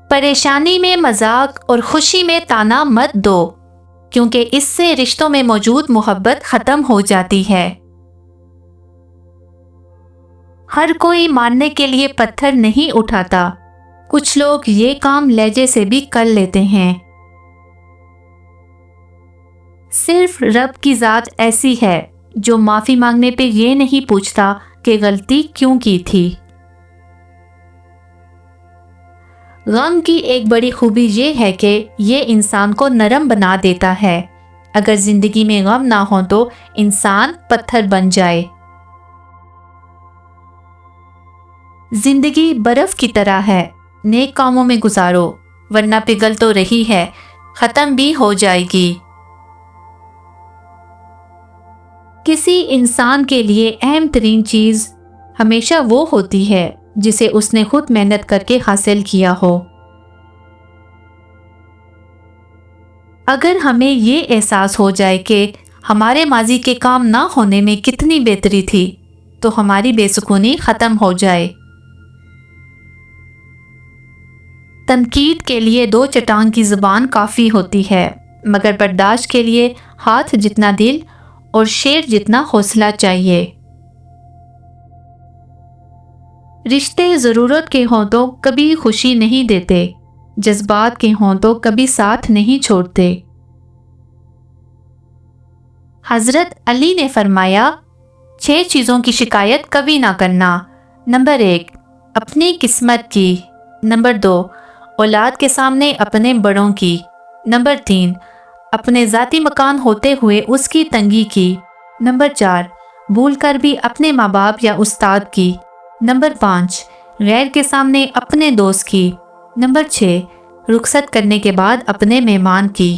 پریشانی میں مذاق اور خوشی میں تانا مت دو، کیونکہ اس سے رشتوں میں موجود محبت ختم ہو جاتی ہے۔ ہر کوئی مارنے کے لیے پتھر نہیں اٹھاتا، کچھ لوگ یہ کام لہجے سے بھی کر لیتے ہیں۔ صرف رب کی ذات ایسی ہے جو معافی مانگنے پہ یہ نہیں پوچھتا کہ غلطی کیوں کی تھی۔ غم کی ایک بڑی خوبی یہ ہے کہ یہ انسان کو نرم بنا دیتا ہے۔ اگر زندگی میں غم نہ ہو تو انسان پتھر بن جائے۔ زندگی برف کی طرح ہے، نیک کاموں میں گزارو، ورنہ پگھل تو رہی ہے، ختم بھی ہو جائے گی۔ کسی انسان کے لیے اہم ترین چیز ہمیشہ وہ ہوتی ہے جسے اس نے خود محنت کر کے حاصل کیا ہو۔ اگر ہمیں یہ احساس ہو جائے کہ ہمارے ماضی کے کام نہ ہونے میں کتنی بہتری تھی، تو ہماری بے سکونی ختم ہو جائے۔ تنقید کے لیے 2 چٹان کی زبان کافی ہوتی ہے، مگر برداشت کے لیے ہاتھ جتنا دل اور شیر جتنا حوصلہ چاہیے۔ رشتے ضرورت کے ہوں تو کبھی خوشی نہیں دیتے، جذبات کے ہوں تو کبھی ساتھ نہیں چھوڑتے۔ حضرت علی نے فرمایا، 6 چیزوں کی شکایت کبھی نہ کرنا۔ نمبر 1، اپنی قسمت کی۔ نمبر 2، اولاد کے سامنے اپنے بڑوں کی۔ نمبر 3، اپنے ذاتی مکان ہوتے ہوئے اس کی تنگی کی۔ نمبر 4، بھول کر بھی اپنے ماں باپ یا استاد کی۔ نمبر 5، غیر کے سامنے اپنے دوست کی۔ نمبر 6، رخصت کرنے کے بعد اپنے مہمان کی۔